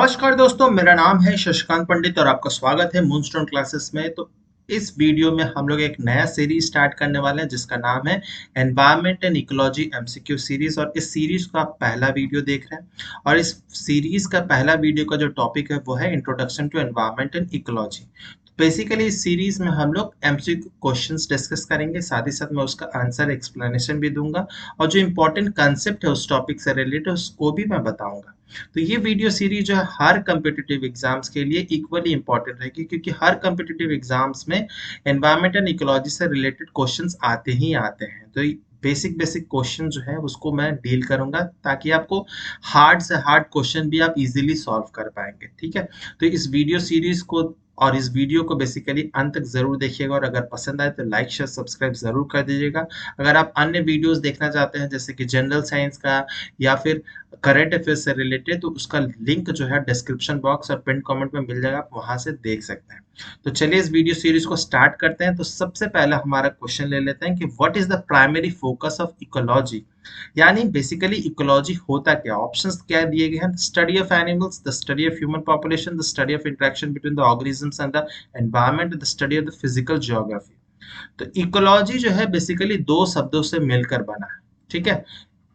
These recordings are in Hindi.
नमस्कार दोस्तों, मेरा नाम है शशिकांत पंडित और आपका स्वागत है मूनस्टोन क्लासेस में। तो इस वीडियो में हम लोग एक नया सीरीज स्टार्ट करने वाले हैं जिसका नाम है environment and ecology MCQ series. और इस सीरीज का आप पहला वीडियो देख रहे हैं और इस सीरीज का पहला वीडियो का जो टॉपिक है वो है introduction to environment and ecology. Basically इस सीरीज में हम लोग एमसीक्यू क्वेश्चंस डिस्कस करेंगे, साथ ही साथ मैं उसका आंसर एक्सप्लेनेशन भी दूंगा और जो इंपॉर्टेंट कंसेप्ट है उस टॉपिक से रिलेटेड उसको भी मैं बताऊंगा। तो ये वीडियो सीरीज जो है हर कम्पिटिटिव एग्जाम्स के लिए इक्वली इंपॉर्टेंट रहेगी, क्योंकि हर कम्पिटिटिव एग्जाम्स में एनवायरमेंट एंड इकोलॉजी से रिलेटेड क्वेश्चंस आते ही आते हैं। तो बेसिक बेसिक क्वेश्चन जो है उसको मैं डील करूंगा ताकि आपको हार्ड से हार्ड क्वेश्चन भी आप इजीली सॉल्व कर पाएंगे। ठीक है, तो इस वीडियो सीरीज को और इस वीडियो को बेसिकली अंत तक जरूर देखिएगा और अगर पसंद आए तो लाइक शेयर सब्सक्राइब जरूर कर दीजिएगा। अगर आप अन्य वीडियोस देखना चाहते हैं जैसे कि जनरल साइंस का या फिर करंट अफेयर्स से रिलेटेड, तो उसका लिंक जो है डिस्क्रिप्शन बॉक्स और पिन कमेंट में मिल जाएगा, आप वहां से देख सकते हैं। तो चलिए इस वीडियो सीरीज को स्टार्ट करते हैं। तो सबसे पहला हमारा क्वेश्चन ले लेते हैं कि what is the primary focus of ecology, यानी बेसिकली इकोलॉजी होता क्या। ऑप्शंस क्या दिए गए हैं, study of animals, the study of human population, the study of interaction between the organisms and the environment, the study of the physical geography. तो इकोलॉजी जो है बेसिकली दो शब्दों से मिलकर बना है। ठीक है,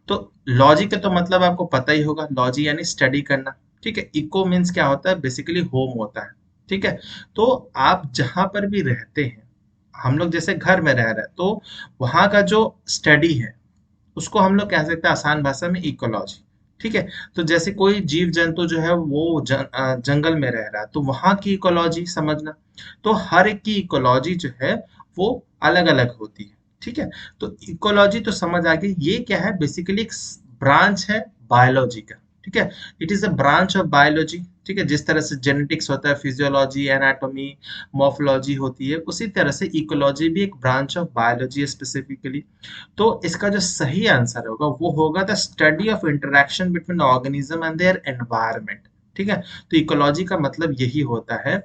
तो लॉजी का तो मतलब आपको पता ही होगा, लॉजी यानी स्टडी करना। ठीक है, इको मीन्स क्या होता है, बेसिकली होम होता है। ठीक है, तो आप जहां पर भी रहते हैं, हम लोग जैसे घर में रह रहे हैं तो वहां का जो स्टडी है उसको हम लोग कह सकते हैं आसान भाषा में इकोलॉजी। ठीक है, तो जैसे कोई जीव जंतु जो है वो जंगल में रह रहा है तो वहां की इकोलॉजी समझना। तो हर एक की इकोलॉजी जो है वो अलग अलग होती है। ठीक है, तो इकोलॉजी तो समझ आ गई। ये क्या है, बेसिकली एक ब्रांच है बायोलॉजी का। ठीक है, it is a branch of biology. ठीक है, जिस तरह से जेनेटिक्स होता है, फिजियोलॉजी, एनाटॉमी, मॉर्फोलॉजी होती है, उसी तरह से इकोलॉजी भी एक ब्रांच ऑफ बायोलॉजी है स्पेसिफिकली। तो इसका जो सही आंसर होगा वो होगा the study of interaction between organism and their environment. ठीक है, तो इकोलॉजी का मतलब यही होता है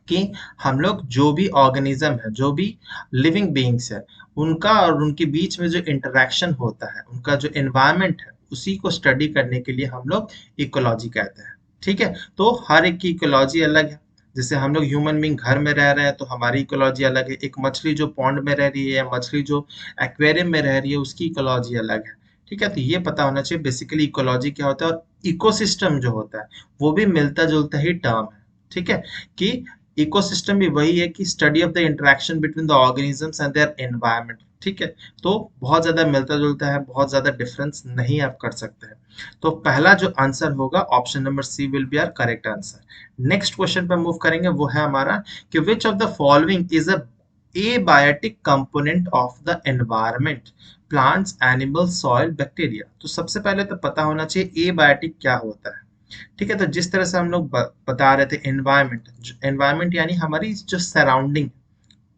कि हम लोग जो भी ऑर्गेनिज्म है, जो भी लिविंग बीइंग्स है, उनका और उनके बीच में जो इंटरेक्शन होता है, उनका जो एनवायरनमेंट है, उसी को स्टडी करने के लिए हम लोग इकोलॉजी कहते हैं। ठीक है, तो हर एक की इकोलॉजी अलग है। जैसे हम लोग ह्यूमन बींग घर में रह रहे हैं तो हमारी इकोलॉजी अलग है, एक मछली जो पॉन्ड में रह रही है या मछली जो एक्वेरियम में रह रही है उसकी इकोलॉजी अलग है। ठीक है, तो ये पता होना चाहिए बेसिकली इकोलॉजी क्या होता है। और इकोसिस्टम जो होता है वो भी मिलता जुलता ही टर्म है। ठीक है, कि इकोसिस्टम भी वही है कि study of the interaction between the organisms and their environment. ठीक है, तो बहुत ज्यादा मिलता जुलता है, बहुत ज्यादा डिफरेंस नहीं आप कर सकते हैं। तो पहला जो आंसर होगा option number C will be are correct answer. Next question पे मूव करेंगे, वो है हमारा कि which of the following is a abiotic component of the environment, plants, animals, soil, bacteria. तो सबसे पहले तो पता होना चाहिए एबायोटिक क्या होता है। ठीक है, तो जिस तरह से हम लोग बता रहे थे एनवायरमेंट, एनवायरमेंट यानी हमारी जो सराउंडिंग।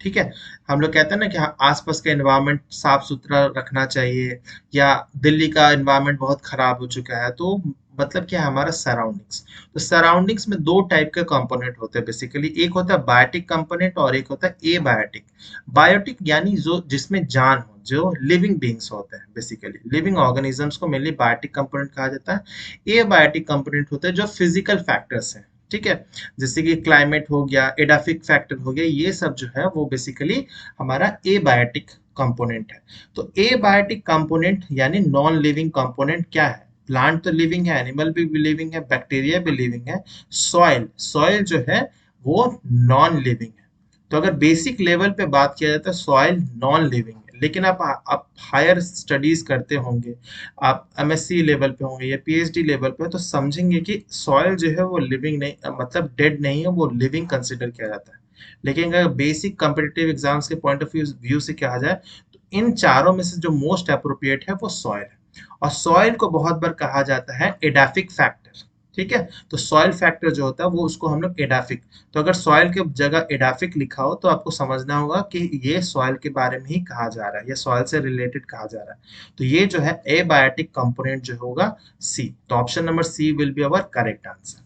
ठीक है, हम लोग कहते हैं ना कि आसपास का एनवायरमेंट साफ सुथरा रखना चाहिए, या दिल्ली का एनवायरमेंट बहुत खराब हो चुका है, तो मतलब क्या है हमारा सराउंडिंग्स। तो सराउंडिंग्स में दो टाइप के कंपोनेंट होते हैं बेसिकली, एक होता है बायोटिक कंपोनेंट और एक होता है एबायोटिक। बायोटिक यानी जो जिसमें जान हो, जो लिविंग बींग्स होते हैं, बेसिकली लिविंग ऑर्गेनिजम्स को मेनली बायोटिक कंपोनेंट कहा जाता है। एबायोटिक कंपोनेंट होते हैं जो फिजिकल फैक्टर्स हैं। ठीक है, जैसे कि क्लाइमेट हो गया, एडाफिक फैक्टर हो गया, ये सब जो है वो बेसिकली हमारा एबायोटिक कंपोनेंट है। तो एबायोटिक कंपोनेंट यानी नॉन लिविंग कंपोनेंट क्या है, प्लांट तो लिविंग है, एनिमल भी लिविंग है, बैक्टीरिया भी लिविंग है। सॉइल, सॉइल जो है वो नॉन लिविंग है। तो अगर बेसिक लेवल पे बात किया जाए तो सॉइल नॉन लिविंग है, लेकिन आप हायर स्टडीज करते होंगे, आप एमएससी लेवल पे होंगे या पीएचडी लेवल पे, तो समझेंगे कि सॉइल जो है वो लिविंग नहीं, मतलब डेड नहीं है, वो लिविंग कंसिडर किया जाता है। लेकिन अगर बेसिक कॉम्पिटिटिव एग्जाम्स के पॉइंट ऑफ व्यू से कहा जाए तो इन चारों में से जो मोस्ट अप्रोप्रिएट है वो सॉइल है। और सॉइल को बहुत बार कहा जाता है एडाफिक फैक्टर। ठीक है, तो सॉइल फैक्टर जो होता है वो उसको हम लोग एडाफिक। तो अगर सॉइल के जगह एडाफिक लिखा हो तो आपको समझना होगा कि ये सॉइल के बारे में ही कहा जा रहा है या सॉइल से रिलेटेड कहा जा रहा है। तो ये जो है एबायोटिक कंपोनेंट जो होगा सी, तो option number C will be our correct answer.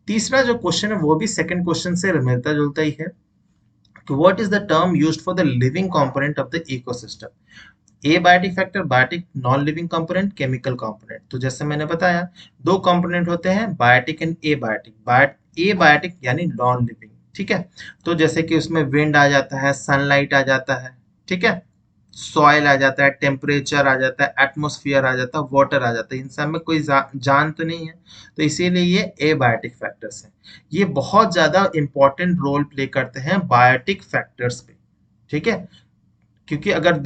तीसरा जो क्वेश्चन है वो भी सेकंड क्वेश्चन से मिलता जुलता ही है कि what is the term used for the living component of the ecosystem. Abiotic factor, biotic, non living component, chemical component. तो जैसे मैंने बताया दो कंपोनेंट होते हैं, बायोटिक एंड एबायोटिक। एबायोटिक यानी नॉन लिविंग, ठीक है। तो जैसे कि उसमें विंड आ जाता है, सनलाइट आ जाता है, ठीक है, सॉइल आ जाता है, टेम्परेचर आ जाता है, एटमोस्फियर आ जाता है, वाटर आ जाता है। इन सब में कोई जान तो नहीं है, तो इसीलिए ये एबायोटिक फैक्टर्स हैं। ये बहुत ज्यादा इंपॉर्टेंट रोल प्ले करते हैं बायोटिक फैक्टर्स पे, ठीक है। क्योंकि अगर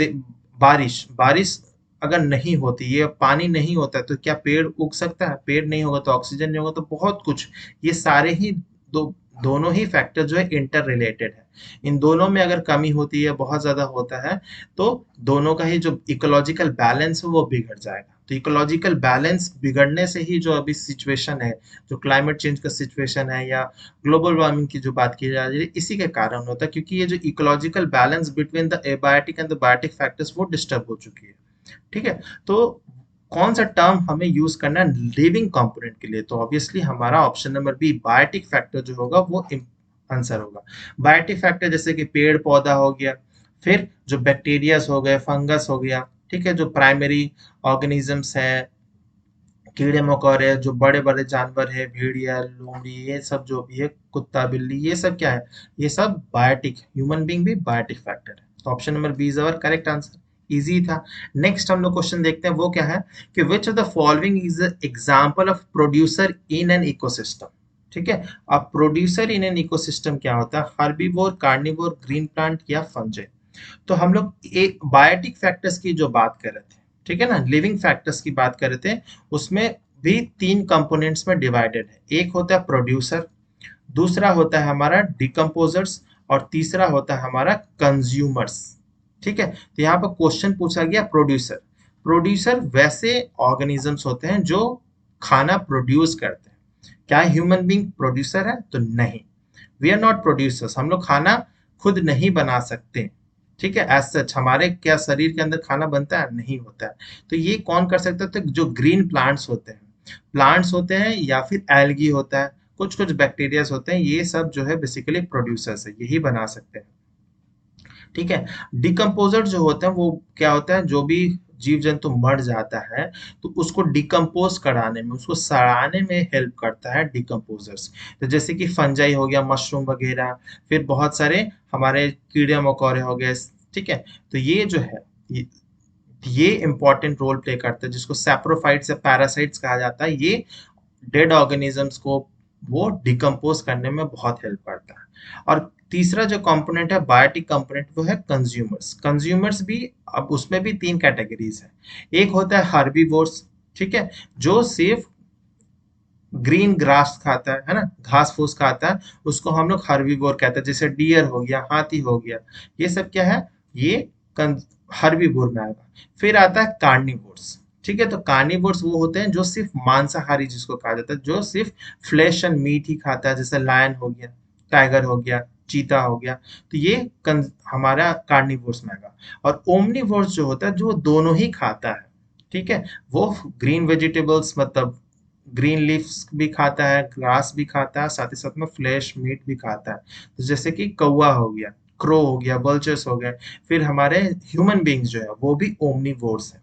बारिश बारिश अगर नहीं होती, ये पानी नहीं होता है, तो क्या पेड़ उग सकता है? पेड़ नहीं होगा तो ऑक्सीजन नहीं होगा, तो बहुत कुछ, ये सारे ही दोनों ही फैक्टर जो है इंटर रिलेटेड है। इन दोनों में अगर कमी होती है, बहुत ज्यादा होता है, तो दोनों का ही जो इकोलॉजिकल बैलेंस है वो बिगड़ जाएगा। तो इकोलॉजिकल बैलेंस बिगड़ने से ही जो अभी सिचुएशन है, जो क्लाइमेट चेंज का सिचुएशन है या ग्लोबल वार्मिंग की जो बात की जा रही है, इसी के कारण होता है, क्योंकि ये जो ecological balance between the abiotic and the biotic factors वो डिस्टर्ब हो चुकी है, ठीक है। तो कौन सा टर्म हमें यूज करना है लिविंग कंपोनेंट के लिए? तो ऑब्वियसली हमारा option number B, biotic factor जो होगा वो आंसर होगा। बायोटिक फैक्टर जैसे कि पेड़ पौधा हो गया, फिर जो बैक्टीरियाज हो गए, फंगस हो गया, ठीक है, जो प्राइमरी ऑर्गेनिजम्स है, कीड़े मकोड़े, जो बड़े बड़े जानवर है, भेड़िया, लोमड़ी, ये सब जो भी है, कुत्ता बिल्ली, ये सब क्या है? ये सब बायोटिक, ह्यूमन बीइंग भी बायोटिक फैक्टर है। तो option number B is our correct answer. Easy था। नेक्स्ट हम लोग क्वेश्चन देखते हैं, वो क्या है कि which of the following is example of producer in an ecosystem. ठीक है, अब प्रोड्यूसर इन एन इकोसिस्टम क्या होता है? हर्बीवोर, कार्निवोर, ग्रीन प्लांट या फंजे। तो हम लोग एक बायोटिक फैक्टर्स की जो बात कर रहे थे, ठीक है ना, लिविंग फैक्टर्स की बात कर रहे थे, उसमें भी तीन कंपोनेंट्स में डिवाइडेड है। एक होता है प्रोड्यूसर, दूसरा होता है हमारा डिकम्पोजर्स, और तीसरा होता है हमारा कंज्यूमर्स, ठीक है। तो यहाँ पर क्वेश्चन पूछा गया प्रोड्यूसर। प्रोड्यूसर वैसे ऑर्गेनिजम्स होते हैं जो खाना प्रोड्यूस करते हैं। क्या ह्यूमन बीइंग प्रोड्यूसर है? तो नहीं, वी आर नॉट प्रोड्यूसर्स। हम लोग खाना खुद नहीं बना सकते, ठीक है। एज सच हमारे क्या शरीर के अंदर खाना बनता है? नहीं होता है। तो ये कौन कर सकता है? तो जो ग्रीन प्लांट्स होते हैं या फिर एल्गी होता है, कुछ कुछ बैक्टीरियाज होते हैं, ये सब जो है बेसिकली प्रोड्यूसर्स है, यही बना सकते हैं, ठीक है। डिकम्पोजर जो होते हैं वो क्या होता है? जो भी जीव जंतु मर जाता है तो उसको डिकम्पोज कराने में, उसको सड़ाने में हेल्प करता है डिकम्पोजर्स। तो जैसे कि फंजाई हो गया, मशरूम वगैरह, फिर बहुत सारे हमारे कीड़े मकोड़े हो गए, ठीक है। तो ये जो है ये इंपॉर्टेंट रोल प्ले करते हैं, जिसको सैप्रोफाइट्स या पैरासाइट्स कहा जाता है। ये डेड ऑर्गेनिजम्स को वो डिकम्पोज करने में बहुत हेल्प करता है। और तीसरा जो कंपोनेंट है बायोटिक कंपोनेंट, वो है कंज्यूमर्स। कंज्यूमर्स भी, अब उसमें भी तीन कैटेगरीज है। एक होता है हर्बीवोर्स, ठीक है, जो सिर्फ ग्रीन ग्रास खाता है ना, घास फूस खाता है, उसको हम लोग हर्बीवोर कहते हैं। जैसे डियर हो गया, हाथी हो गया, ये सब क्या है? ये हर्बीवोर में आएगा। फिर आता है कार्निवोर्स, ठीक है। तो कार्निवोर्स वो होते हैं जो सिर्फ मांसाहारी, जिसको कहा जाता है, जो सिर्फ फ्लैश एंड मीट ही खाता है, जैसे लायन हो गया, टाइगर हो गया, चीता हो गया। तो ये हमारा कार्निवोर्स में आएगा। और ओमनिवोर्स जो होता है, जो दोनों ही खाता है, ठीक है। वो ग्रीन वेजिटेबल्स, मतलब ग्रीन लीव्स भी खाता है, ग्रास भी खाता है, साथ ही साथ में फ्लैश मीट भी खाता है। तो जैसे कि कौवा हो गया, क्रो हो गया, बल्चर्स हो गए। फिर हमारे ह्यूमन बींग्स जो है वो भी ओमनीवोर्स है,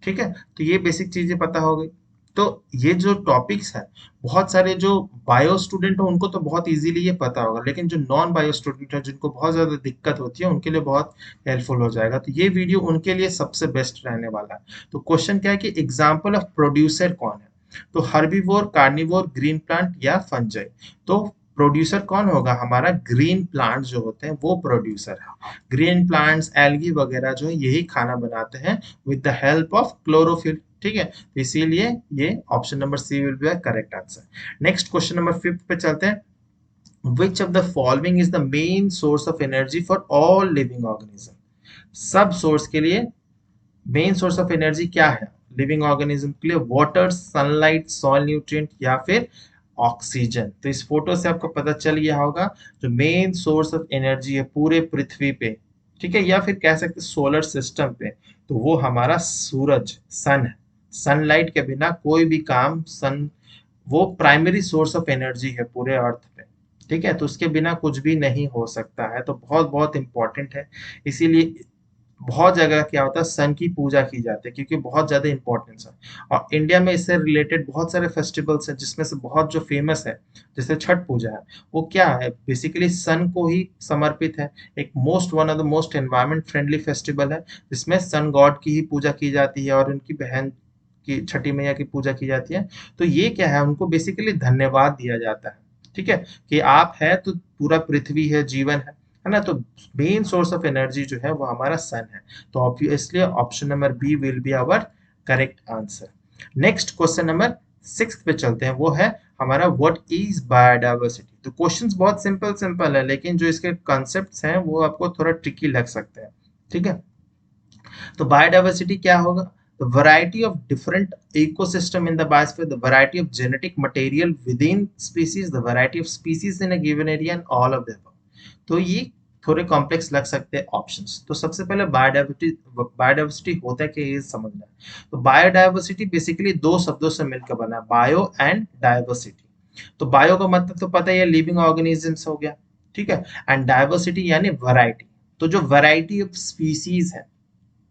ठीक है। तो ये बेसिक चीजें पता हो गई। तो ये जो टॉपिक्स है, बहुत सारे जो बायो स्टूडेंट हो उनको तो बहुत इजीली ये पता होगा, लेकिन जो नॉन बायो स्टूडेंट है, जिनको बहुत ज्यादा दिक्कत होती है, उनके लिए बहुत हेल्पफुल हो जाएगा। तो ये वीडियो उनके लिए सबसे बेस्ट रहने वाला है। तो क्वेश्चन क्या है कि एग्जाम्पल ऑफ प्रोड्यूसर कौन है? तो हर्बीवोर, कार्निवोर, ग्रीन प्लांट या फंजाई। तो प्रोड्यूसर कौन होगा? हमारा ग्रीन प्लांट जो होते हैं वो प्रोड्यूसर है। ग्रीन प्लांट्स, एल्गी वगैरह जो है यही खाना बनाते हैं with the help of chlorophyll, ठीक है। तो इसीलिए ये option number C will be correct answer. Next question number 5 पे चलते हैं। Which of the following is the main source of energy for all living organism? सब सोर्स के लिए मेन सोर्स ऑफ एनर्जी क्या है लिविंग ऑर्गेनिज्म के लिए? वाटर, सनलाइट, सॉइल न्यूट्रिएंट या फिर ऑक्सीजन। तो इस फोटो से आपको पता चल गया होगा जो मेन सोर्स ऑफ एनर्जी है पूरे पृथ्वी पे, ठीक है, या फिर कह सकते सोलर सिस्टम पे, तो वो हमारा सूरज, सन है। सनलाइट के बिना कोई भी काम, सन वो प्राइमरी सोर्स ऑफ एनर्जी है पूरे अर्थ पे, ठीक है। तो उसके बिना कुछ भी नहीं हो सकता है, तो बहुत बहुत इंपॉर्टेंट है। इसीलिए बहुत जगह क्या होता है सन की पूजा की जाती है क्योंकि बहुत ज्यादा इंपॉर्टेंस है। और इंडिया में इससे रिलेटेड बहुत सारे फेस्टिवल्स हैं जिसमें से बहुत जो फेमस है जैसे छठ पूजा है, वो क्या है बेसिकली सन को ही समर्पित है। एक one of the most environment friendly festival है जिसमें सन गॉड की ही पूजा की जाती है और उनकी बहन की छठी मैया की पूजा की जाती है। तो ये क्या है उनको बेसिकली धन्यवाद दिया जाता है, ठीक है, कि आप है तो पूरा पृथ्वी है, जीवन है ना। तो मेन सोर्स ऑफ एनर्जी जो है वो हमारा सन है। तो obviously option number B will be our correct answer. Next question number 6 पे चलते हैं, वो है हमारा व्हाट इज बायोडाइवर्सिटी। तो क्वेश्चंस बहुत सिंपल सिंपल है लेकिन जो इसके कॉन्सेप्ट्स हैं वो आपको थोड़ा ट्रिकी लग सकते हैं, ठीक है। तो बायोडाइवर्सिटी क्या होगा? The variety of different ecosystem in the biosphere, the variety of genetic material within species, the variety of species in a given area and all of them. तो ये थोड़े कॉम्प्लेक्स लग सकते हैं ऑप्शंस। तो सबसे पहले बायोडाइवर्सिटी होता है कि ये समझना है। तो बायोडाइवर्सिटी बेसिकली दो शब्दों से मिलकर बना है, बायो एंड डाइवर्सिटी। तो बायो का मतलब तो पता ही है, लिविंग ऑर्गेनिजम्स हो गया, ठीक है, एंड डाइवर्सिटी यानी वैरायटी। तो जो वैरायटी ऑफ स्पीसीज है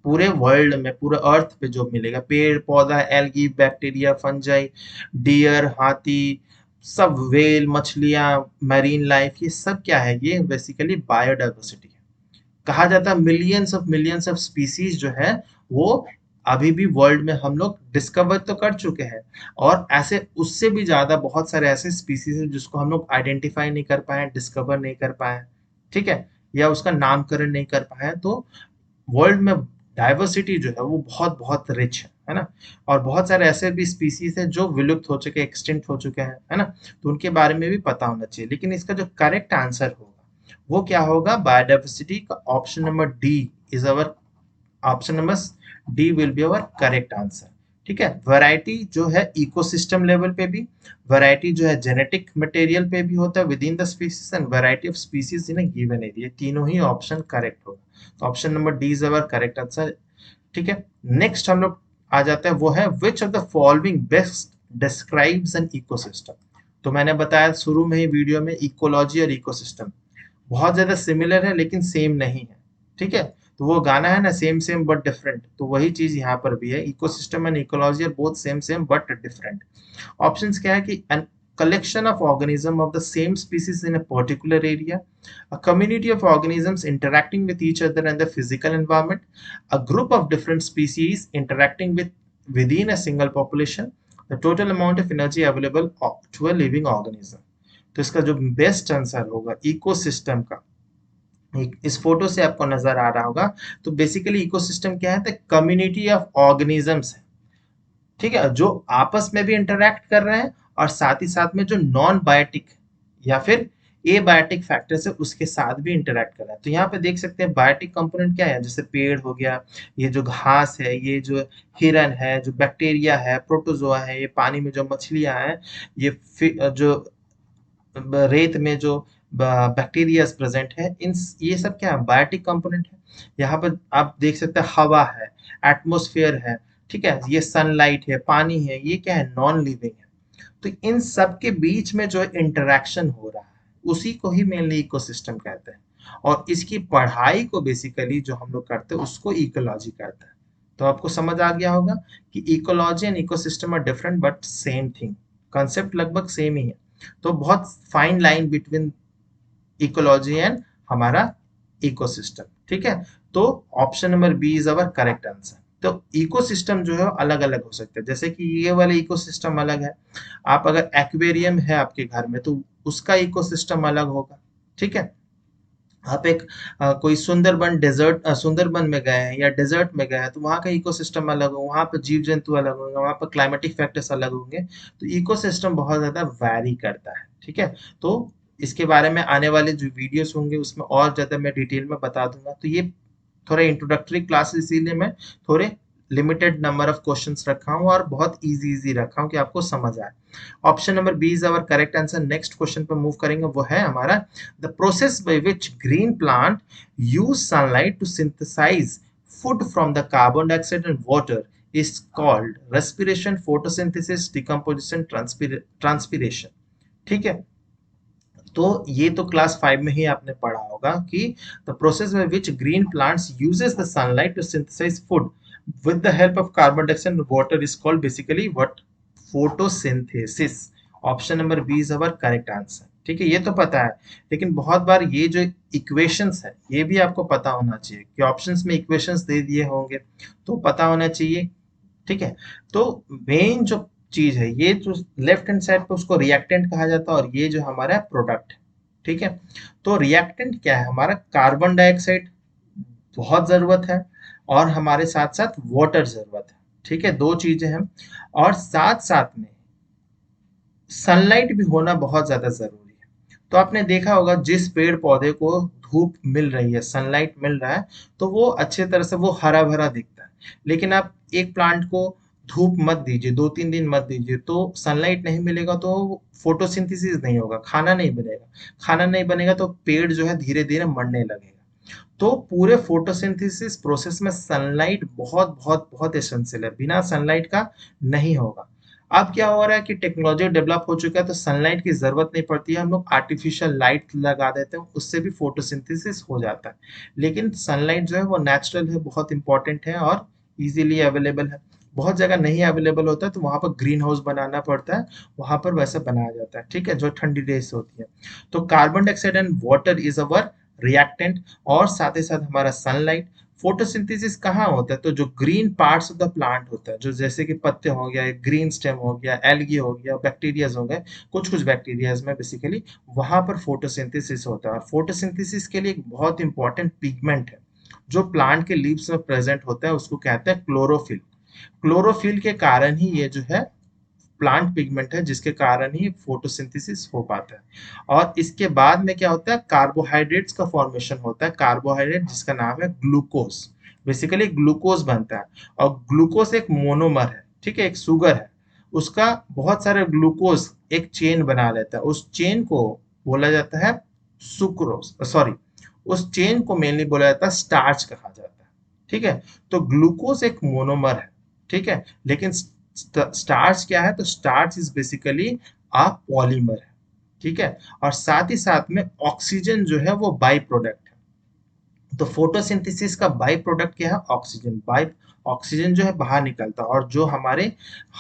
पूरे वर्ल्ड में, पूरे अर्थ पे जो मिलेगा, पेड़ पौधा, एल्गी, बैक्टीरिया, फंजाई, डियर, हाथी, सब, वेल, मछलियां, मैरीन लाइफ, ये सब क्या है? ये बेसिकली बायोडाइवर्सिटी है। कहा जाता है मिलियंस ऑफ स्पीसीज जो है वो अभी भी वर्ल्ड में हम लोग डिस्कवर तो कर चुके हैं, और ऐसे उससे भी ज्यादा बहुत सारे ऐसे स्पीसीज है जिसको हम लोग आइडेंटिफाई नहीं कर पाए, डिस्कवर नहीं कर पाए, ठीक है, या उसका नामकरण नहीं कर पाए। तो वर्ल्ड में डाइवर्सिटी जो है वो बहुत बहुत रिच है ना। और बहुत सारे ऐसे भी स्पीसीज है जो विलुप्त हो चुके, एक्सटिंक्ट हो चुके हैं, है ना। तो उनके बारे में भी पता होना चाहिए। लेकिन इसका जो करेक्ट आंसर होगा वो क्या होगा? बायोडाइवर्सिटी का option number D is our option number D will be our correct answer, ठीक है। वैरायटी जो है इकोसिस्टम लेवल पे भी, वैरायटी जो है जेनेटिक मटेरियल पे भी होता है with in the species, and variety of species in a given area, तीनों ही ऑप्शन करेक्ट होगा। तो option number D is our correct answer, ठीक है। नेक्स्ट हम लोग आ जाते हैं, वो है विच of the following best describes an ecosystem. तो मैंने बताया शुरू में ही वीडियो में, इकोलॉजी और इकोसिस्टम बहुत ज्यादा सिमिलर है लेकिन सेम नहीं है, ठीक है। तो वो गाना है ना, सेम सेम बट डिफरेंट, तो वही चीज यहाँ पर भी है। Ecosystem and ecology are both same same but different. Options क्या है कि an collection of organism of the same species in a particular area, a community of organisms interacting with each other in the physical environment, a group of different species interacting within a single population, the total amount of energy available to a living organism। तो इसका जो बेस्ट आंसर होगा इकोसिस्टम का, इस फोटो से आपको नजर आ रहा होगा। तो बेसिकली इकोसिस्टम क्या है? तो कम्युनिटी ऑफ ऑर्गेनिजम्स है, ठीक है, जो आपस में भी इंटरैक्ट कर रहे हैं और साथ ही साथ में जो नॉन बायोटिक या फिर ए बायोटिक फैक्टर्स है उसके साथ भी इंटरैक्ट कर रहा है। तो यहाँ पे देख सकते हैं बायोटिक कंपोनेंट क्या है, जैसे पेड़ हो गया, ये जो घास है, ये जो हिरन है, जो बैक्टीरिया है, प्रोटोजोआ है, ये पानी में जो मछलियां हैं, ये जो रेत में जो बैक्टीरिया प्रेजेंट है, इन ये सब क्या है? बायोटिक कंपोनेंट है। यहाँ पर आप देख सकते हैं हवा है, एटमोस्फेयर है, ठीक है, ये सनलाइट है, पानी है, ये क्या है? नॉन लिविंग है। तो इन सब के बीच में जो इंटरेक्शन हो रहा है उसी को ही मेनली इकोसिस्टम कहते हैं। और इसकी पढ़ाई को बेसिकली जो हम लोग करते हैं उसको इकोलॉजी कहते हैं। तो आपको समझ आ गया होगा कि ecology and ecosystem are different but same thing, concept लगभग सेम ही है। तो बहुत fine line between ecology and हमारा इकोसिस्टम, ठीक है। तो option number B is our correct answer. तो इकोसिस्टम जो है अलग अलग हो सकते हैं, जैसे कि ये वाले इकोसिस्टम अलग है। आप अगर एक्वेरियम है आपके घर में तो उसका इकोसिस्टम अलग होगा, ठीक है। आप एक कोई सुंदरबन डेजर्ट, सुंदरबन में गए हैं या डेजर्ट में गए हैं तो वहाँ का इकोसिस्टम अलग हो, वहाँ पर जीव जंतु अलग होंगे, वहाँ पर क्लाइमेटिक फैक्टर्स अलग होंगे। तो इकोसिस्टम बहुत ज्यादा वैरी करता है, ठीक है। तो इसके बारे में आने वाले जो वीडियोस होंगे उसमें और ज्यादा मैं डिटेल में बता दूंगा। तो ये थोड़ा इंट्रोडक्टरी क्लास, इसीलिए मैं थोड़े लिमिटेड नंबर ऑफ क्वेश्चंस रखा हूँ और बहुत इजी इजी रखा हूँ कि आपको समझ आए। Option number B is our correct answer. Next question पे मूव करेंगे, वो है हमारा the process by which green plant use sunlight to synthesize food from the carbon dioxide and water is called respiration, photosynthesis, decomposition, transpiration, ठीक है। तो ये तो क्लास 5 में ही आपने पढ़ा होगा कि the process by which green plants uses the sunlight to synthesize food with the help of carbon dioxide and water is called basically what? Photosynthesis. Option number B is our correct answer. ठीक है, ये तो पता है, लेकिन बहुत बार ये जो इक्वेशंस है ये भी आपको पता होना चाहिए कि ऑप्शंस में इक्वेशंस दे दिए होंगे तो पता होना चाहिए। ठीक है, तो मेन जो चीज है, ये जो लेफ्ट हैंड साइड पे उसको रिएक्टेंट कहा जाता है और ये जो हमारा प्रोडक्ट है। ठीक है, तो रिएक्टेंट क्या है? हमारा कार्बन डाइऑक्साइड बहुत जरूरत है और हमारे साथ साथ वाटर जरूरत है। ठीक है, दो चीजें हैं और साथ साथ में सनलाइट भी होना बहुत ज्यादा जरूरी है। तो आपने देखा होगा जिस पेड़ पौधे को धूप मिल रही है, सनलाइट मिल रहा है, तो वो अच्छे तरह से वो हरा भरा दिखता है। लेकिन आप एक प्लांट को धूप मत दीजिए, 2-3 दिन मत दीजिए, तो सनलाइट नहीं मिलेगा तो फोटोसिंथेसिस नहीं होगा, खाना नहीं बनेगा। खाना नहीं बनेगा तो पेड़ जो है धीरे धीरे मरने लगेगा। तो पूरे फोटोसिंथेसिस प्रोसेस में सनलाइट बहुत बहुत बहुत एसेंशियल है, बिना सनलाइट का नहीं होगा। अब क्या हो रहा है कि टेक्नोलॉजी डेवलप हो चुका है तो सनलाइट की जरूरत नहीं पड़ती है, हम लोग आर्टिफिशियल लाइट लगा देते हैं, उससे भी फोटोसिंथेसिस हो जाता है। लेकिन सनलाइट जो है वो नेचुरल है, बहुत इंपॉर्टेंट है और इजीली अवेलेबल है। बहुत जगह नहीं अवेलेबल होता है तो वहां पर ग्रीन हाउस बनाना पड़ता है, वहां पर वैसा बनाया जाता है। ठीक है, जो ठंडी डेज होती है। तो carbon dioxide and water is our reactant और साथ ही साथ हमारा सनलाइट। फोटोसिंथेसिस कहाँ होता है? तो जो green parts of the plant होता है, जो जैसे कि पत्ते हो गया, ग्रीन स्टेम हो गया, एल्गी हो गया, बैक्टीरियाज हो गए, कुछ कुछ बैक्टीरियाज में बेसिकली वहां पर फोटोसिंथेसिस होता है। और फोटोसिंथेसिस के लिए एक बहुत इंपॉर्टेंट पिगमेंट है जो प्लांट के लीव्स में प्रेजेंट होता है, उसको कहते हैं क्लोरोफिल। क्लोरोफिल के कारण ही ये जो है प्लांट पिगमेंट है, जिसके कारण ही फोटोसिंथेसिस हो पाता है। और इसके बाद में क्या होता है? कार्बोहाइड्रेट्स का फॉर्मेशन होता है। कार्बोहाइड्रेट जिसका नाम है ग्लूकोज, बेसिकली ग्लूकोज बनता है। और ग्लूकोज एक मोनोमर है, ठीक है, एक शुगर है, उसका बहुत सारे ग्लूकोज एक चेन बना लेता है, उस चेन को बोला जाता है सुक्रोज, सॉरी, उस चेन को मेनली बोला जाता है स्टार्च कहा जाता है। ठीक है, तो ग्लूकोज एक मोनोमर है। ठीक है, लेकिन स्टार्च क्या है? तो starch is basically a polymer है। ठीक है, और साथ ही साथ में ऑक्सीजन जो है वो बाई प्रोडक्ट है। तो फोटोसिंथेसिस का बाई प्रोडक्ट क्या है? ऑक्सीजन। बाई ऑक्सीजन जो है बाहर निकलता है और जो हमारे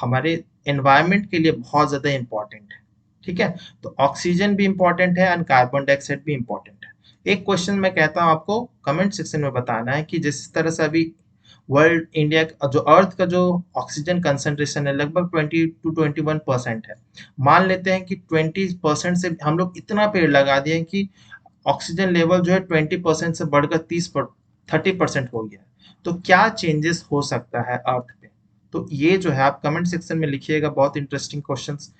हमारे एनवायरमेंट के लिए बहुत ज्यादा इंपॉर्टेंट है। ठीक है, तो ऑक्सीजन भी इंपॉर्टेंट है और कार्बन डाइऑक्साइड भी इंपॉर्टेंट है। एक क्वेश्चन मैं कहता हूं आपको कमेंट सेक्शन में बताना है कि जिस तरह से अभी वर्ल्ड इंडिया जो अर्थ का जो ऑक्सीजन कंसंट्रेशन है लगभग 20 to 21% है। मान लेते हैं कि 20% से हम लोग इतना पेड़ लगा दिए कि ऑक्सीजन लेवल जो है 20% से बढ़कर 30% हो गया है। तो क्या चेंजेस हो सकता है अर्थ पे? तो ये जो है आप कमेंट सेक्शन में लिखिएगा, बहुत इंटरेस्टिंग क्वेश्चंस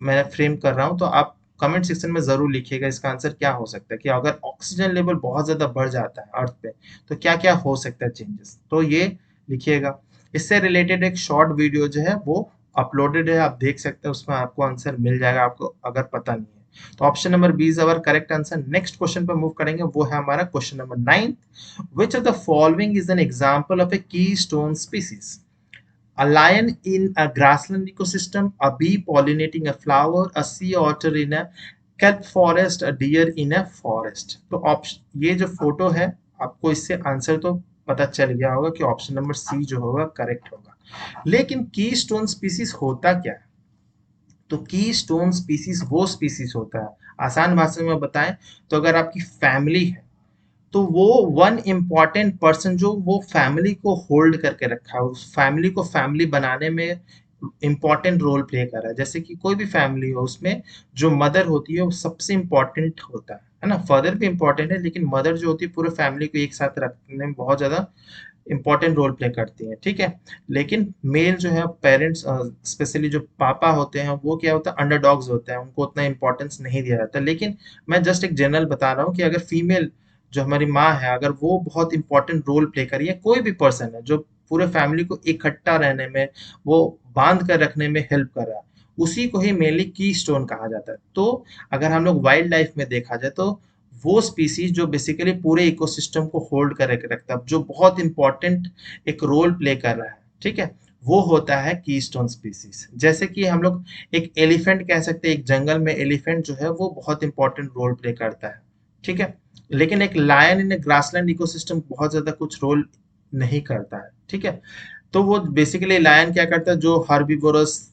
मैं फ्रेम कर रहा हूँ, तो आप कमेंट सेक्शन में जरूर लिखिएगा इसका आंसर क्या हो सकता है, कि अगर ऑक्सीजन लेवल बहुत ज्यादा बढ़ जाता है अर्थ पे तो क्या क्या हो सकता है चेंजेस, तो ये लिखिएगा। इससे रिलेटेड एक शॉर्ट वीडियो जो है वो अपलोडेड है, आप देख सकते हैं, उसमें आपको आंसर मिल जाएगा आपको अगर पता नहीं है। तो option number B is our correct answer. Next question पर मूव करेंगे, वो है हमारा question number 9। Which of the following is an example of a keystone species? A lion in a grassland ecosystem, a bee pollinating a flower, a sea otter in a kelp forest, a deer in a forest। तो ऑप्शन, ये जो फोटो है आपको इससे आंसर तो पता चल गया होगा कि ऑप्शन नंबर सी जो होगा करेक्ट होगा। लेकिन की स्टोन स्पीसीज होता क्या है? तो की स्टोन स्पीसीज वो स्पीसीज होता है, आसान भाषा में बताएं तो अगर आपकी फैमिली है तो वो वन इम्पॉर्टेंट पर्सन जो वो फैमिली को होल्ड करके रखा है, उस फैमिली को फैमिली बनाने में इम्पॉर्टेंट रोल प्ले कर रहा है। जैसे कि कोई भी फैमिली हो उसमें जो मदर होती है वो सबसे इम्पॉर्टेंट होता है ना। फादर भी इम्पॉर्टेंट है लेकिन मदर जो होती है पूरे फैमिली को एक साथ रखने में बहुत ज्यादा इंपॉर्टेंट रोल प्ले करती हैं। ठीक है, लेकिन मेल जो है पेरेंट्स, स्पेशली जो पापा होते हैं, वो क्या होता है अंडरडॉग्स होते हैं, उनको उतना इंपॉर्टेंस नहीं दिया जाता। लेकिन मैं जस्ट एक जनरल बता रहा हूँ कि अगर फीमेल जो हमारी माँ है अगर वो बहुत इंपॉर्टेंट रोल प्ले करी है, कोई भी पर्सन है जो पूरे फैमिली को इकट्ठा रहने में, वो बांध कर रखने में हेल्प कर रहा है, उसी को ही मेनली की स्टोन कहा जाता है। तो अगर हम लोग वाइल्ड लाइफ में देखा जाए तो वो स्पीसीज जो बेसिकली पूरे इकोसिस्टम को होल्ड कर के रखता है, जो बहुत इंपॉर्टेंट एक रोल प्ले कर रहा है, ठीक है, वो होता है कीस्टोन स्पीसीज। जैसे कि हम लोग एक एलिफेंट कह सकते हैं, एक जंगल में एलिफेंट जो है वो बहुत इंपॉर्टेंट रोल प्ले करता है, ठीक है। लेकिन एक लायन इन ग्रासलैंड इकोसिस्टम बहुत ज्यादा कुछ रोल नहीं करता है, ठीक है। तो वो बेसिकली लायन क्या करता है, जो हर्बीवोरस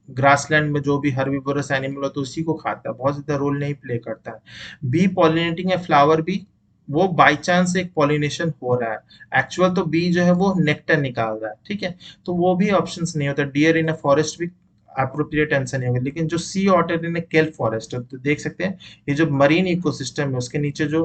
ग्रासलैंड में जो भी हर्बीवोरस एनिमल होता है उसी को खाता है, बहुत ज्यादा रोल नहीं प्ले करता है। बी पॉलिनेटिंग है फ्लावर बी, वो बाई चांस एक पॉलिनेशन हो रहा है, एक्चुअल तो बी जो है वो नेक्टर निकाल रहा है, ठीक है। तो वो भी ऑप्शंस नहीं होता। डियर इन अ फॉरेस्ट भी अप्रोप्रिएट आंसर नहीं होगा। लेकिन जो सी ऑटर इन केल्प फॉरेस्ट है, तो देख सकते हैं ये जो मरीन इकोसिस्टम है उसके नीचे जो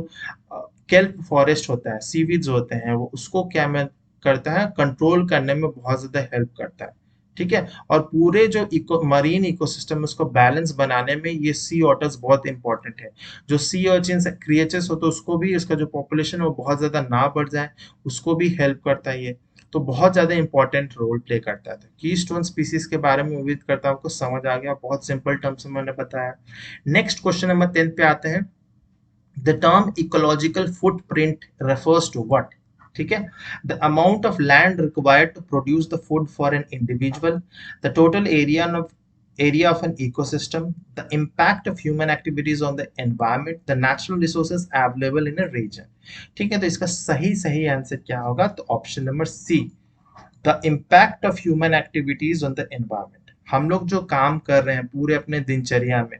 केल्प फॉरेस्ट होता है, सीवीड्स होते हैं, वो उसको क्या में करता है, कंट्रोल करने में बहुत ज्यादा हेल्प करता है, ठीक है। और पूरे जो मरीन इकोसिस्टम है उसको बैलेंस बनाने में ये सी ऑटर्स बहुत इंपॉर्टेंट है। जो सी अर्चिन्स क्रिएचर्स होते हैं उसको भी, इसका जो पॉपुलेशन है वो बहुत ज्यादा ना बढ़ जाए, उसको भी हेल्प करता है ये। तो बहुत ज्यादा इंपॉर्टेंट रोल प्ले करता है। की स्टोन स्पीसीज के बारे में उम्मीद करता हूँ आपको समझ आ गया, बहुत सिंपल टर्म्स में मैंने बताया। नेक्स्ट क्वेश्चन नंबर 10 पे आते हैं। The term ecological footprint refers to what? ठीक है, the amount of land required to produce the food for an individual, the total area of an ecosystem, the impact of human activities on the environment, the natural resources available in a region। ठीक है, तो इसका सही आंसर क्या होगा, तो option number C, the impact of human activities on the environment. हम लोग जो काम कर रहे हैं पूरे अपने दिनचर्या में,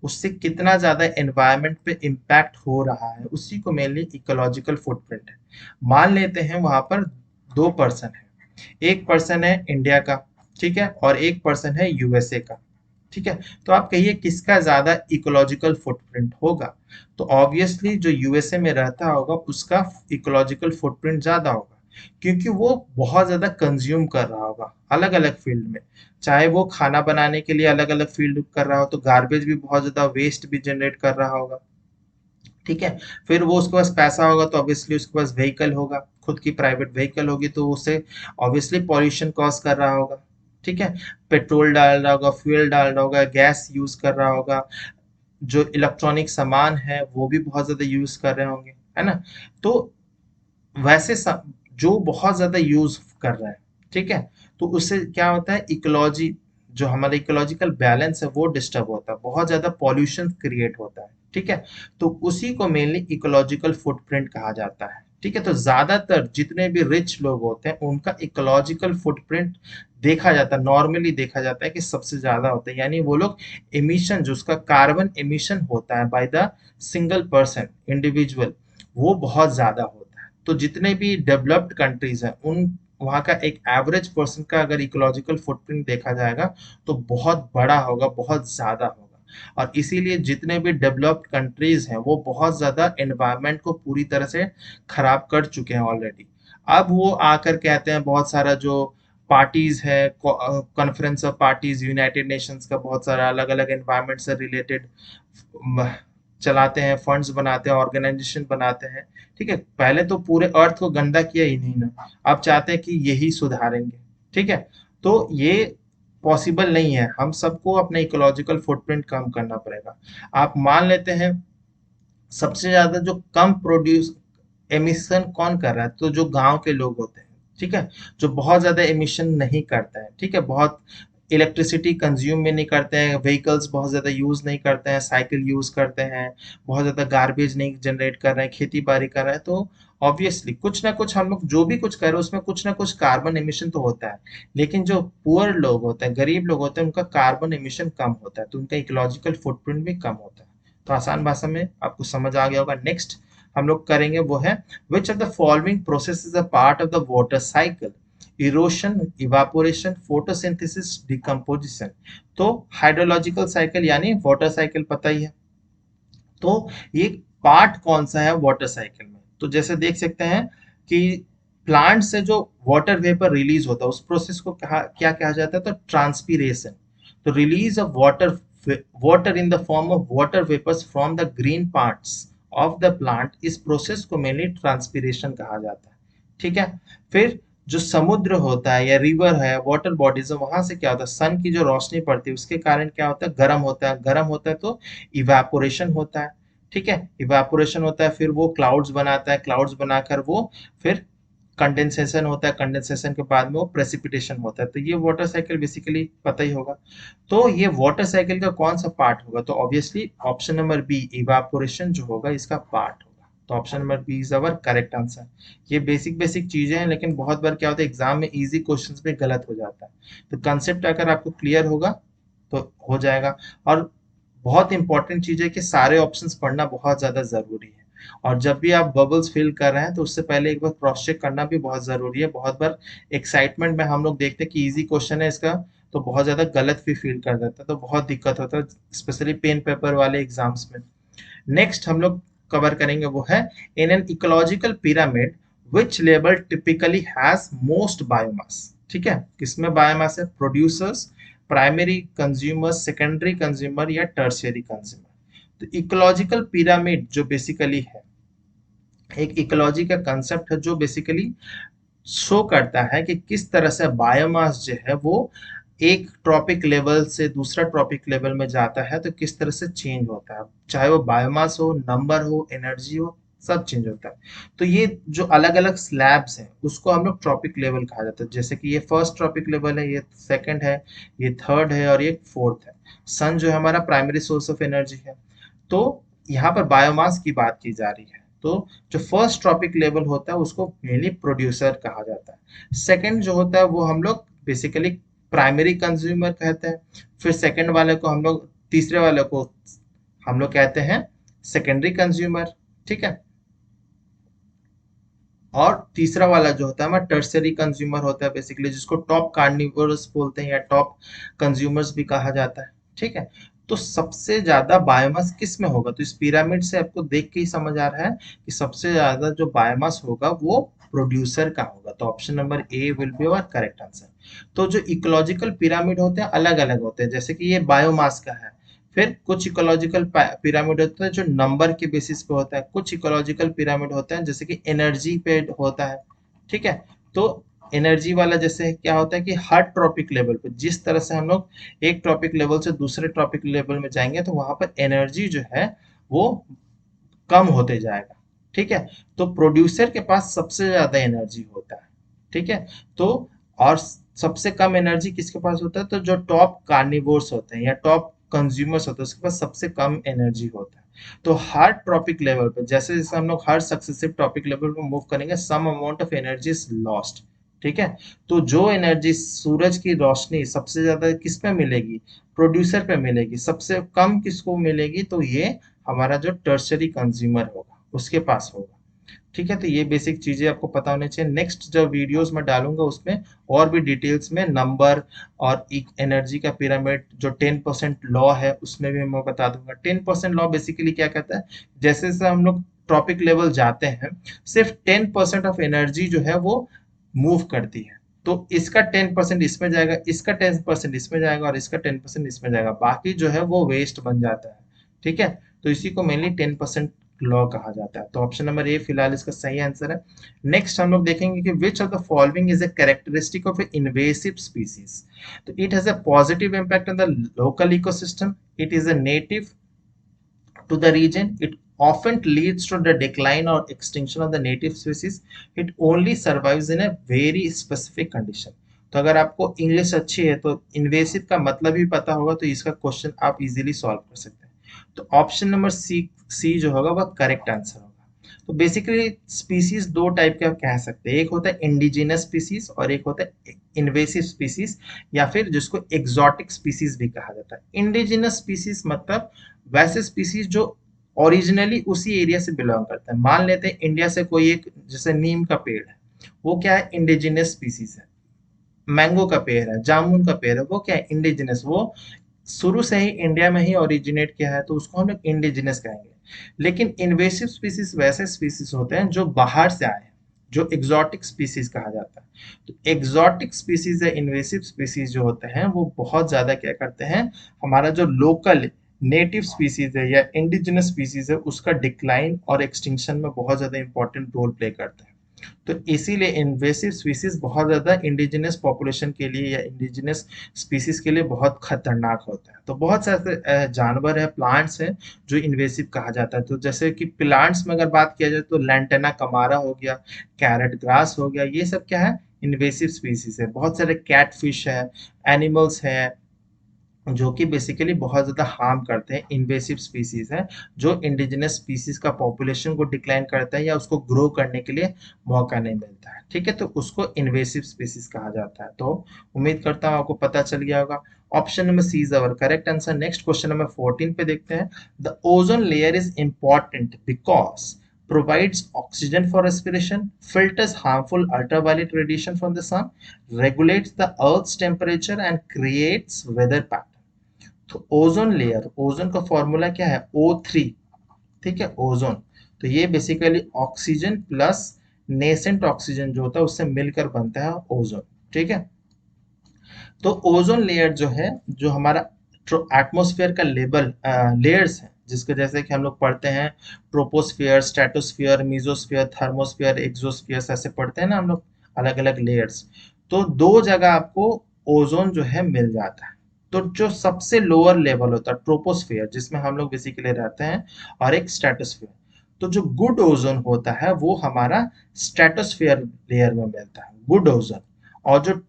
उससे कितना ज्यादा एनवायरनमेंट पे इम्पैक्ट हो रहा है, उसी को मेनली इकोलॉजिकल फुटप्रिंट है। मान लेते हैं वहां पर दो पर्सन है, एक पर्सन है इंडिया का, ठीक है, और एक पर्सन है यूएसए का, ठीक है। तो आप कहिए किसका ज्यादा इकोलॉजिकल फुटप्रिंट होगा, तो ऑब्वियसली जो यूएसए में रहता होगा उसका इकोलॉजिकल फुटप्रिंट ज्यादा होगा, क्योंकि वो बहुत ज्यादा कंज्यूम कर रहा होगा अलग अलग फील्ड में। चाहे वो खाना बनाने के लिए अलग अलग फील्ड कर रहा हो, तो गार्बेज भी बहुत ज्यादा वेस्ट भी जनरेट कर रहा होगा, ठीक है। फिर वो उसके पास पैसा होगा तो ऑब्वियसली उसके पास व्हीकल होगा, खुद की प्राइवेट व्हीकल होगी, तो उसे ऑब्वियसली पॉल्यूशन कॉज कर रहा होगा, ठीक है। पेट्रोल डाल रहा होगा, फ्यूल डाल रहा होगा, गैस यूज कर रहा होगा, जो इलेक्ट्रॉनिक सामान है वो भी बहुत ज्यादा यूज कर रहे होंगे, है ना। तो वैसे जो बहुत ज्यादा यूज कर रहा है, ठीक है, तो उससे क्या होता है, इकोलॉजी, जो हमारा इकोलॉजिकल बैलेंस है वो डिस्टर्ब होता है, बहुत ज्यादा पॉल्यूशन क्रिएट होता है, ठीक है। तो उसी को मेनली इकोलॉजिकल फुटप्रिंट कहा जाता है, ठीक है। तो ज्यादातर जितने भी रिच लोग होते हैं उनका इकोलॉजिकल फुटप्रिंट देखा जाता है, नॉर्मली देखा जाता है कि सबसे ज्यादा होता है, यानी वो लोग एमिशन, जो उसका कार्बन एमिशन होता है by the single person individual, वो बहुत ज्यादा होता है। तो जितने भी डेवलप्ड कंट्रीज हैं उन वहाँ का एक एवरेज पर्सन का अगर इकोलॉजिकल फुटप्रिंट देखा जाएगा तो बहुत बड़ा होगा, बहुत ज्यादा होगा। और इसीलिए जितने भी डेवलप्ड कंट्रीज हैं वो बहुत ज्यादा एनवायरनमेंट को पूरी तरह से खराब कर चुके हैं ऑलरेडी। अब वो आकर कहते हैं, बहुत सारा जो पार्टीज है, conference of parties, United Nations का बहुत सारा अलग अलग एनवायरनमेंट से रिलेटेड चलाते हैं, फंड्स बनाते हैं, ऑर्गेनाइजेशन बनाते हैं, ठीक है। पहले तो पूरे अर्थ को गंदा किया ही नहीं ना, अब चाहते हैं कि यही सुधारेंगे, ठीक है। तो ये पॉसिबल नहीं है, हम सबको अपने इकोलॉजिकल फुटप्रिंट कम करना पड़ेगा। आप मान लेते हैं सबसे ज्यादा जो कम प्रोड्यूस एमिशन कौन कर रहा है, तो जो गांव के लोग होते हैं, ठीक है, जो बहुत ज्यादा एमिशन नहीं करते हैं, ठीक है, बहुत इलेक्ट्रिसिटी कंज्यूम में नहीं करते हैं, व्हीकल्स बहुत ज्यादा यूज नहीं करते हैं, साइकिल यूज करते हैं, बहुत ज्यादा गार्बेज नहीं जनरेट कर रहे हैं, खेती बाड़ी कर रहे हैं, तो ऑब्वियसली कुछ ना कुछ हम लोग जो भी कुछ कर रहे हैं उसमें कुछ ना कुछ कार्बन एमिशन तो होता है। लेकिन जो पुअर लोग होते हैं, गरीब लोग होते हैं, उनका कार्बन एमिशन कम होता है, तो उनका इकोलॉजिकल फुटप्रिंट भी कम होता है। तो आसान भाषा में आपको समझ आ गया होगा। नेक्स्ट हम लोग करेंगे वो है, विच of the following process is a part of the water cycle, erosion, evaporation, photosynthesis, decomposition. तो हाइड्रोलॉजिकल साइकिल यानी वाटर साइकिल पता ही है, तो ये पार्ट कौन सा है वाटर साइकिल में, तो जैसे देख सकते हैं कि प्लांट से जो वाटर वेपर रिलीज होता है उस प्रोसेस को क्या कहा जाता है, तो ट्रांसपीरेशन। तो release of water in the form of water vapours from the green parts of the plant, इस प्रोसेस को मेनली ट्रांसपीरेशन कहा जाता है, ठीक है। फिर जो समुद्र होता है या रिवर है, वाटर बॉडीज है, वहां से क्या होता है, सन की जो रोशनी पड़ती है उसके कारण क्या होता है, गर्म होता है, गर्म होता है तो इवेपोरेशन होता है, ठीक है, इवेपोरेशन होता है, फिर वो क्लाउड्स बनाता है, क्लाउड्स बनाकर वो फिर कंडेंसेशन होता है, कंडेंसेशन के बाद में वो प्रेसिपिटेशन होता है। तो ये वाटर साइकिल बेसिकली पता ही होगा। तो ये वाटर साइकिल का कौन सा पार्ट होगा? तो obviously option number B, evaporation जो होगा इसका पार्ट होगा। तो option number B is our correct answer. ये बेसिक बेसिक चीजें हैं, लेकिन बहुत बार क्या होता है एग्जाम में इजी क्वेश्चंस में गलत हो जाता है। तो कंसेप्ट अगर आपको क्लियर होगा तो हो जाएगा। और बहुत इंपॉर्टेंट चीज है कि सारे ऑप्शंस पढ़ना बहुत ज्यादा जरूरी है। और जब भी आप बबल्स फिल कर रहे हैं तो उससे पहले एक बार क्रॉस चेक करना भी बहुत जरूरी है। बहुत बार एक्साइटमेंट में हम लोग देखते हैं कि इजी क्वेश्चन है इसका, तो बहुत ज्यादा गलत भी फील कर देता है, तो बहुत दिक्कत होता है स्पेशली पेन पेपर वाले एग्जाम्स में। नेक्स्ट हम लोग कवर करेंगे वो है in an ecological pyramid which level typically has most biomass. ठीक है, किसमें बायोमास है? Producers, primary consumer, secondary consumer या टर्शियरी कंज्यूमर। तो इकोलॉजिकल पिरामिड जो बेसिकली है एक इकोलॉजी का कंसेप्ट है जो बेसिकली शो करता है कि किस तरह से बायोमास जो है वो एक ट्रॉपिक लेवल से दूसरा ट्रॉपिक लेवल में जाता है, तो किस तरह से चेंज होता है, चाहे वो बायोमास हो, नंबर हो, एनर्जी हो, सब चेंज होता है। तो ये जो अलग अलग स्लैब्स हैं उसको हम लोग ट्रॉपिक लेवल कहा जाता है। जैसे कि ये फर्स्ट ट्रॉपिक लेवल है, ये सेकंड है, ये थर्ड है और ये फोर्थ है। सन जो है हमारा प्राइमरी सोर्स ऑफ एनर्जी है। तो यहाँ पर बायोमास की बात की जा रही है। तो जो फर्स्ट ट्रॉपिक लेवल होता है उसको मेनली प्रोड्यूसर कहा जाता है। सेकंड जो होता है वो हम लोग बेसिकली प्राइमरी कंज्यूमर कहते हैं। फिर सेकंड वाले को हम लोग, तीसरे वाले को हम लोग कहते हैं सेकेंडरी कंज्यूमर। ठीक है, और तीसरा वाला जो होता है हमारा टर्सरी कंज्यूमर होता है बेसिकली, जिसको टॉप कार्निवोरस बोलते हैं या टॉप कंज्यूमर्स भी कहा जाता है। ठीक है, तो सबसे ज्यादा बायोमास किस में होगा? तो इस पिरामिड से आपको देख के ही समझ आ रहा है कि सबसे ज्यादा जो बायोमास होगा वो प्रोड्यूसर का होगा। तो option number A will be our correct answer. तो जो इकोलॉजिकल पिरामिड होते हैं अलग अलग होते हैं, जैसे कि ये बायोमास का है। फिर कुछ इकोलॉजिकल पिरामिड होता है जो नंबर के बेसिस पे होता है, कुछ इकोलॉजिकल पिरामिड होते हैं जैसे कि एनर्जी पे होता है। ठीक है, तो एनर्जी वाला जैसे क्या होता है कि हर ट्रॉपिक लेवल पे जिस तरह से हम लोग एक ट्रॉपिक लेवल से दूसरे ट्रॉपिक लेवल में जाएंगे तो वहां पर एनर्जी जो है वो कम होते जाएगा। ठीक है, तो प्रोड्यूसर के पास सबसे ज्यादा एनर्जी होता है। ठीक है, तो और सबसे कम एनर्जी किसके पास होता है? तो जो टॉप कार्निवोर्स होते हैं या टॉप कंज्यूमर्स होते हैं उसके पास सबसे कम एनर्जी होता है। तो हर ट्रॉपिक लेवल पे जैसे जैसे हम लोग हर सक्सेसिव टॉपिक लेवल पे मूव करेंगे some amount of energy is lost. ठीक है, तो जो एनर्जी सूरज की रोशनी सबसे ज्यादा किस पे मिलेगी? प्रोड्यूसर पे मिलेगी। सबसे कम किसको मिलेगी? तो ये हमारा जो टर्शरी कंज्यूमर होगा उसके पास होगा। ठीक है, तो ये बेसिक चीजें आपको पता होनी चाहिए। नेक्स्ट जो वीडियोस में डालूंगा उसमें और भी डिटेल्स में नंबर और एक एनर्जी का पिरामिड जो 10% लॉ है उसमें भी मैं बता दूंगा। 10% लॉ बेसिकली क्या कहता है, जैसे जैसे हम लोग ट्रॉपिक लेवल जाते हैं सिर्फ 10% ऑफ एनर्जी जो है वो मूव करती है। तो इसका 10% इसमें जाएगा, इसका 10% इसमें जाएगा और इसका 10% इसमें जाएगा, बाकी जो है वो वेस्ट बन जाता है। ठीक है, तो इसी को मेनली 10% लॉ कहा जाता है। तो ऑप्शन नंबर ए फिलहाल इसका सही आंसर है। नेक्स्ट हम लोग देखेंगे कि which of the following is a characteristic of a invasive species. तो it has a positive impact on the local ecosystem, it is a native to the region, it often leads to the decline or extinction of the native species, it only survives in a very specific condition। तो अगर आपको इंग्लिश अच्छी है तो इन्वेसिव का मतलब ही पता होगा तो इसका क्वेश्चन आप इजीली सॉल्व कर सकते हैं। तो ऑप्शन नंबर सी सी जो होगा वह करेक्ट आंसर होगा। तो बेसिकली स्पीसीज दो टाइप के आप कह सकते हैं, एक होता है इंडिजिनस स्पीसीज और एक होता है इन्वेसिव स्पीसीज या फिर जिसको एक्सोटिक स्पीसीज भी कहा जाता है। इंडिजिनस स्पीसीज मतलब वैसे स्पीसीज जो ओरिजिनली उसी एरिया से बिलोंग करते हैं। मान लेते हैं इंडिया से कोई एक जैसे नीम का पेड़ है, वो क्या है? इंडिजिनस स्पीसीज है। मैंगो का पेड़ है, जामुन का पेड़ है, वो क्या है? इंडिजिनस। वो शुरू से ही इंडिया में ही ओरिजिनेट किया है तो उसको हम लोग इंडिजिनस कहेंगे। लेकिन इन्वेसिव स्पीसीज वैसे स्पीसीज होते हैं जो बाहर से आए हैं, जो एक्सोटिक स्पीसीज कहा जाता है। तो एक्सोटिक स्पीसीज या इन्वेसिव स्पीसीज जो होते हैं वो बहुत ज्यादा क्या करते हैं, हमारा जो लोकल नेटिव स्पीसीज है या इंडिजिनस स्पीसीज है उसका डिक्लाइन और एक्सटिंक्शन में बहुत ज्यादा इंपॉर्टेंट रोल प्ले करते हैं। तो इसीलिए इन्वेसिव स्पीसीज बहुत ज़्यादा इंडिजिनस पॉपुलेशन के लिए या इंडिजिनस स्पीसीज के लिए बहुत खतरनाक होता है। तो बहुत सारे जानवर है, प्लांट्स हैं जो इन्वेसिव कहा जाता है। तो जैसे कि प्लांट्स में अगर बात किया जाए तो लैंटेना कमारा हो गया, कैरेट ग्रास हो गया, ये सब क्या है, इन्वेसिव स्पीसीज है। बहुत सारे कैटफिश है, एनिमल्स है जो कि बेसिकली बहुत ज़्यादा हार्म करते हैं, इन्वेसिव स्पीसीज है जो इंडिजिनस स्पीसीज का पॉपुलेशन को डिक्लाइन करता है या उसको ग्रो करने के लिए मौका नहीं मिलता है। ठीक है, तो उसको इन्वेसिव स्पीसीज कहा जाता है। तो उम्मीद करता हूँ आपको पता चल गया होगा। Option number C is our correct answer. Next question number 14 पे देखते हैं। The ozone layer is important because provides oxygen for respiration, filters harmful ultraviolet radiation from the sun, regulates the earth's temperature and creates weather patterns। तो ओजोन लेयर, ओजोन का फॉर्मूला क्या है, O3। ठीक है, ओजोन। तो ये basically oxygen plus nascent oxygen जो होता है उससे मिलकर बनता है ओजोन। ठीक है, तो ओजोन लेयर जो है, जो हमारा एटमोस्फेयर का लेवल लेयर्स है, जिसके जैसे कि हम लोग पढ़ते हैं troposphere, stratosphere, mesosphere, thermosphere, exosphere, ऐसे पढ़ते हैं ना हम लोग, अलग अलग लेयर्स। तो दो जगह आपको ओजोन जो है मिल जाता है। तो जो सबसे लोअर लेवल होता है ट्रोपोस्फियर, जिसमें हम लोग बेसिकली रहते हैं, और एक स्ट्रेटोस्फियर। तो जो गुड ओजोन होता है वो हमारा स्ट्रेटोस्फियर लेयर में मिलता है, गुड ओजोन। और जो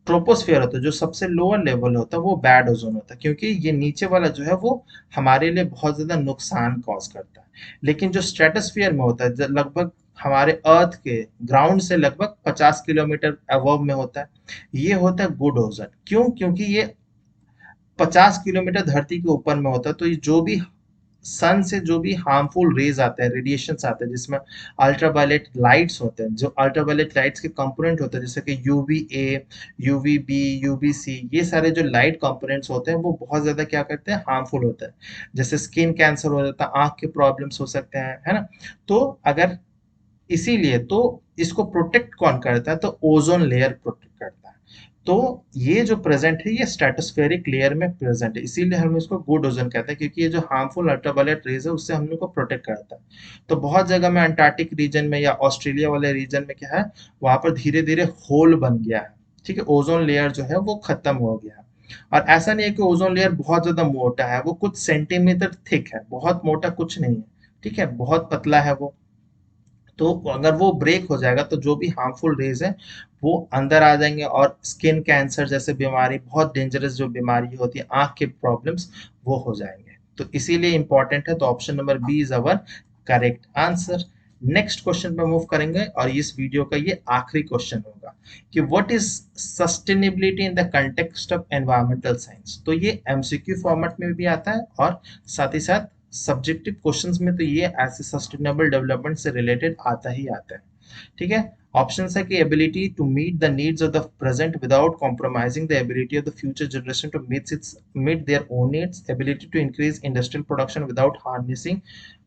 ट्रोपोस्फियर होता है, जो सबसे लोअर लेवल होता है, वो बैड ओजोन होता है, क्योंकि ये नीचे वाला जो है वो हमारे लिए बहुत ज्यादा नुकसान कॉज करता है। लेकिन जो स्ट्रेटोस्फियर में होता है, लगभग हमारे अर्थ के ग्राउंड से लगभग 50 किलोमीटर अबव में होता है, ये होता है गुड ओजोन। क्यों? क्योंकि ये 50 किलोमीटर धरती के ऊपर में होता है। तो ये जो भी सन से जो भी हार्मफुल रेज आते हैं, रेडिएशंस आते हैं, जिसमें अल्ट्रावायलेट लाइट्स होते हैं, जो अल्ट्रावायलेट लाइट्स के कंपोनेंट होते हैं, जैसे कि यूवीए, यूवीबी, यूवीसी, ये सारे जो लाइट कंपोनेंट्स होते हैं वो बहुत ज्यादा क्या करते हैं, हार्मफुल होते हैं। जैसे स्किन कैंसर हो जाता है, आंख के प्रॉब्लम्स हो सकते हैं, है ना। तो अगर इसीलिए तो इसको प्रोटेक्ट कौन करता है, तो ओजोन लेयर प्रोटेक्ट करता है। तो ये जो प्रेजेंट है ये स्ट्रेटोस्फेरिक लेयर में प्रेजेंट है, इसीलिए हम इसको गुड ओजोन कहते हैं, क्योंकि ये जो हार्मफुल अल्ट्रावायलेट रेज है उससे हम लोग को प्रोटेक्ट करता है। तो बहुत जगह में अंटार्कटिक रीजन में या ऑस्ट्रेलिया वाले रीजन में क्या है, वहां पर धीरे धीरे होल बन गया है। ठीक है, ओजोन लेयर जो है वो खत्म हो गया है। और ऐसा नहीं है कि ओजोन लेयर बहुत ज्यादा मोटा है, वो कुछ सेंटीमीटर थिक है, बहुत मोटा कुछ नहीं है। ठीक है, बहुत पतला है वो। तो अगर वो ब्रेक हो जाएगा तो जो भी हार्मफुल रेज है वो अंदर आ जाएंगे, और स्किन कैंसर जैसे बीमारी, बहुत डेंजरस जो बीमारी होती है, आंख के प्रॉब्लम्स, वो हो जाएंगे। तो इसीलिए इंपॉर्टेंट है। तो option number B is our correct answer. Next question पे मूव करेंगे, और इस वीडियो का ये आखिरी क्वेश्चन होगा कि what is sustainability in the context of environmental science. तो ये एमसीक्यू फॉर्मेट में भी आता है और साथ ही साथ सब्जेक्टिव क्वेश्चंस में तो ये ऐसे सस्टेनेबल डेवलपमेंट से रिलेटेड आता ही आता है। ठीक है, ऑप्शन है कि ability to meet the needs of the present without compromising the ability of the future generation to meet their own needs, ability to increase industrial production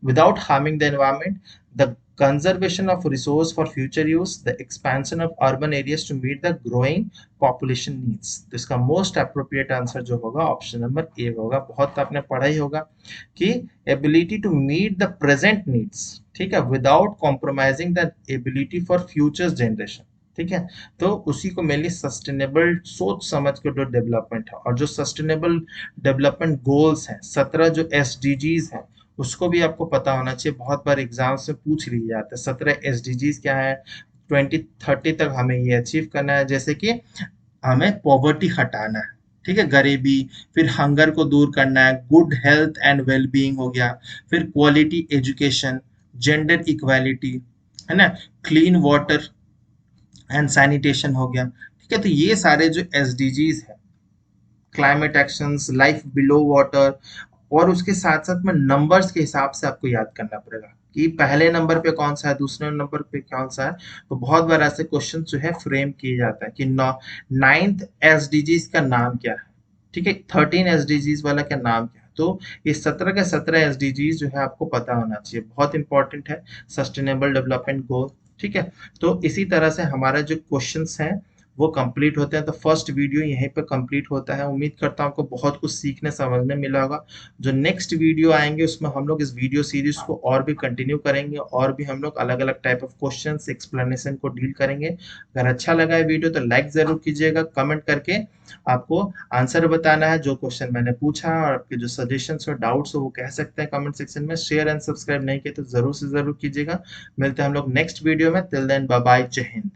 without harming the environment, the conservation of resource for future use, the expansion of urban areas to meet the growing population needs। तो इसका मोस्ट अप्रोप्रिएट आंसर जो होगा ऑप्शन नंबर ए होगा। बहुत आपने पढ़ा ही होगा कि ability to meet the present needs, ठीक है, without compromising the ability for future generation. ठीक है, तो उसी को मेनली सस्टेनेबल सोच समझ के जो डेवलपमेंट है, और जो सस्टेनेबल डेवलपमेंट गोल्स हैं 17 जो एसडीजीज हैं, उसको भी आपको पता होना चाहिए। बहुत बार एग्जाम से पूछ लिया जाता है 17 एसडीजीज क्या है, 2030 तक हमें ये अचीव करना है। जैसे कि हमें पॉवर्टी हटाना है, ठीक है, गरीबी, फिर हंगर को दूर करना है, गुड हेल्थ एंड वेलबींग हो गया, फिर क्वालिटी एजुकेशन, जेंडर इक्वालिटी, है ना, क्लीन वाटर एंड सैनिटेशन हो गया। ठीक है, तो ये सारे जो एसडीजीज है, climate actions, life below water, और उसके साथ साथ में नंबर्स के हिसाब से आपको याद करना पड़ेगा कि पहले नंबर पे कौन सा है, दूसरे नंबर पे कौन सा है। तो बहुत बार ऐसे क्वेश्चन जो है फ्रेम किए जाता है कि 9th एसडीजीज का नाम क्या है, ठीक है, 13 एसडीजीज वाला का नाम क्या है। तो ये 17 के 17 एसडीजीज जो है आपको पता होना चाहिए, बहुत इंपॉर्टेंट है, सस्टेनेबल डेवलपमेंट गोल। ठीक है, तो इसी तरह से हमारा जो क्वेश्चंस हैं वो कंप्लीट होते हैं। तो फर्स्ट वीडियो यहीं पे कंप्लीट होता है। उम्मीद करता हूँ आपको बहुत कुछ सीखने समझने मिला होगा। जो नेक्स्ट वीडियो आएंगे उसमें हम लोग इस वीडियो सीरीज को और भी कंटिन्यू करेंगे, और भी हम लोग अलग अलग टाइप ऑफ क्वेश्चंस एक्सप्लेनेशन को डील करेंगे। अगर अच्छा लगा है वीडियो तो लाइक जरूर कीजिएगा, कमेंट करके आपको आंसर बताना है जो क्वेश्चन मैंने पूछा, और आपके जो सजेशंस और डाउट्स हो वो कह सकते हैं कमेंट सेक्शन में। शेयर एंड सब्सक्राइब नहीं किए तो जरूर से जरूर कीजिएगा। मिलते हैं हम लोग नेक्स्ट वीडियो में। टिल देन बाय बाय, जय हिंद।